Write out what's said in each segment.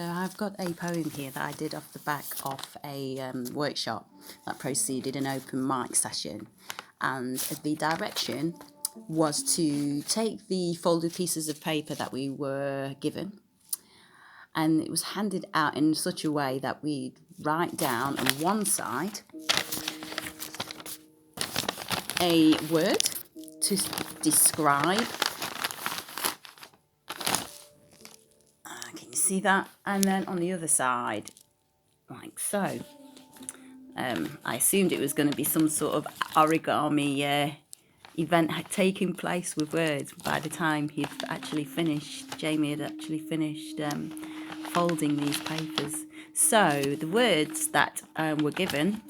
So I've got a poem here that I did off the back of a workshop that proceeded an open mic session, and the direction was to take the folded pieces of paper that we were given, and it was handed out in such a way that we'd write down on one side a word to describe. Can you see that? And then on the other side, like so. I assumed it was going to be some sort of origami event taking place with words. By the time he'd actually finished, Jamie had actually finished folding these papers. So the words that were given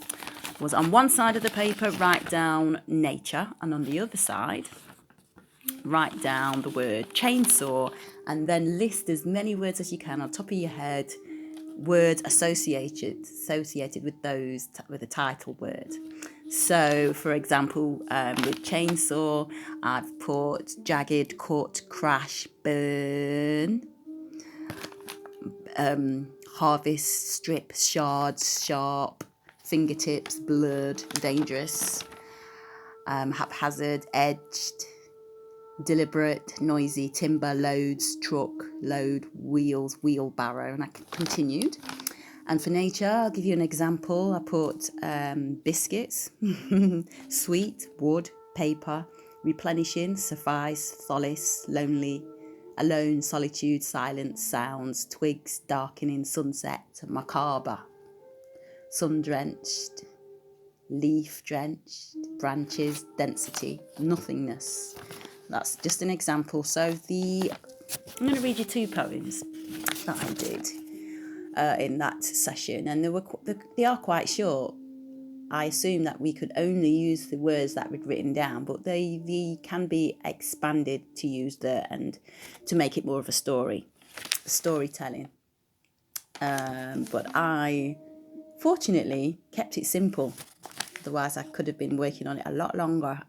was, on one side of the paper, write down nature, and on the other side, write down the word chainsaw, and then list as many words as you can on top of your head, words associated with those with a title word. So, for example, with chainsaw, I've put jagged, cut, crash, burn, harvest, strip, shards, sharp, fingertips, blurred, dangerous, haphazard, edged, deliberate, noisy, timber, loads, truck, load, wheels, wheelbarrow, and I continued. And for nature, I'll give you an example. I put biscuits, sweet, wood, paper, replenishing, suffice, solace, lonely, alone, solitude, silence, sounds, twigs, darkening, sunset, macabre, sun-drenched, leaf-drenched, branches, density, nothingness. That's just an example. So I'm going to read you two poems that I did in that session, and they are quite short. I assume that we could only use the words that we'd written down, but they can be expanded to use and to make it more of a storytelling. But I fortunately kept it simple. Otherwise, I could have been working on it a lot longer,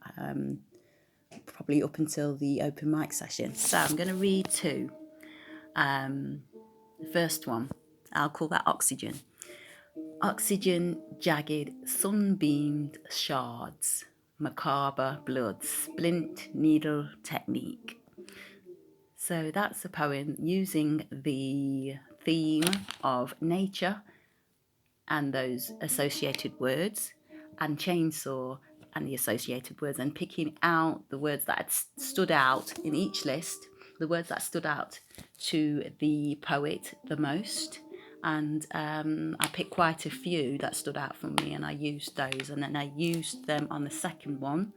probably up until the open mic session. So I'm going to read two. The first one, I'll call that oxygen. Oxygen, jagged, sunbeamed shards, macabre blood, splint needle technique. So that's a poem using the theme of nature and those associated words, and chainsaw and the associated words, and picking out the words that had stood out in each list, the words that stood out to the poet the most. And I picked quite a few that stood out for me, and I used those, and then I used them on the second one.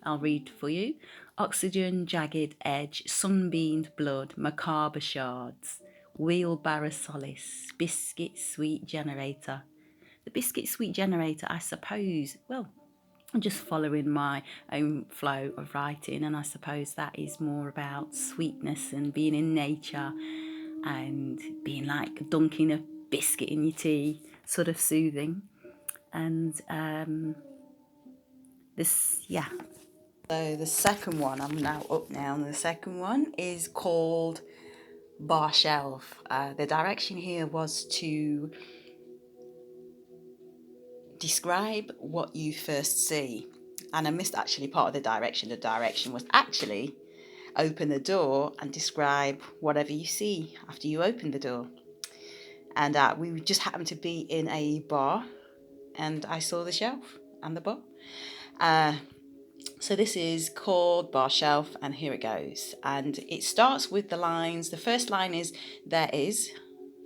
I'll read for you. Oxygen, jagged edge, sunbeamed blood, macabre shards, wheelbarrow solace, biscuit sweet generator. The biscuit sweet generator, I suppose, well, I'm just following my own flow of writing, and I suppose that is more about sweetness and being in nature and being like dunking a biscuit in your tea, sort of soothing. And So the second one, I'm now up now, and the second one is called Bar Shelf. The direction here was to describe what you first see. And I missed actually part of the direction. The direction was actually open the door and describe whatever you see after you open the door. And we just happened to be in a bar, and I saw the shelf and the bar. So this is called Bar Shelf, and here it goes. And it starts with the lines. The first line is there is.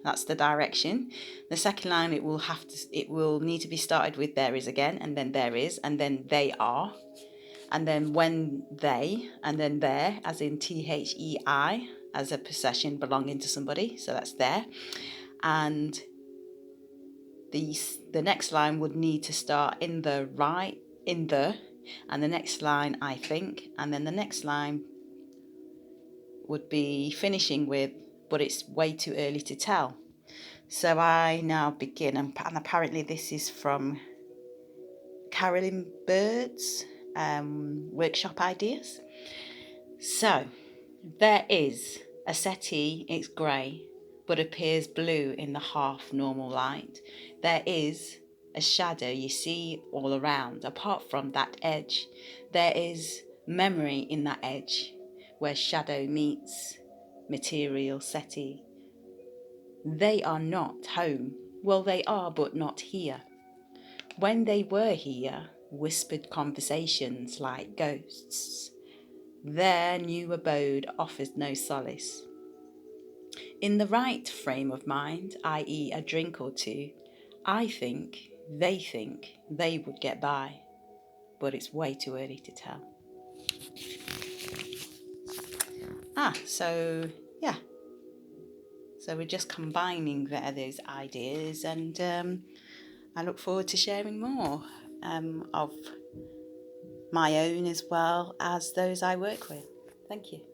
That's the direction. The second line, it will need to be started with there is again, and then there is, and then they are, and then when they, and then there, as in THEI, as a possession belonging to somebody. So that's there. And the next line would need to start in the right, in the, and the next line I think, and then the next line would be finishing with, but it's way too early to tell. So I now begin, and apparently this is from Carolyn Bird's workshop ideas. So there is a settee, it's grey, but appears blue in the half normal light. There is a shadow you see all around. Apart from that edge, there is memory in that edge where shadow meets material seti. They are not home. Well, they are, but not here. When they were here, whispered conversations like ghosts. Their new abode offers no solace. In the right frame of mind, i.e., a drink or two, I think they would get by, but it's way too early to tell. So we're just combining those ideas, and I look forward to sharing more of my own as well as those I work with. Thank you.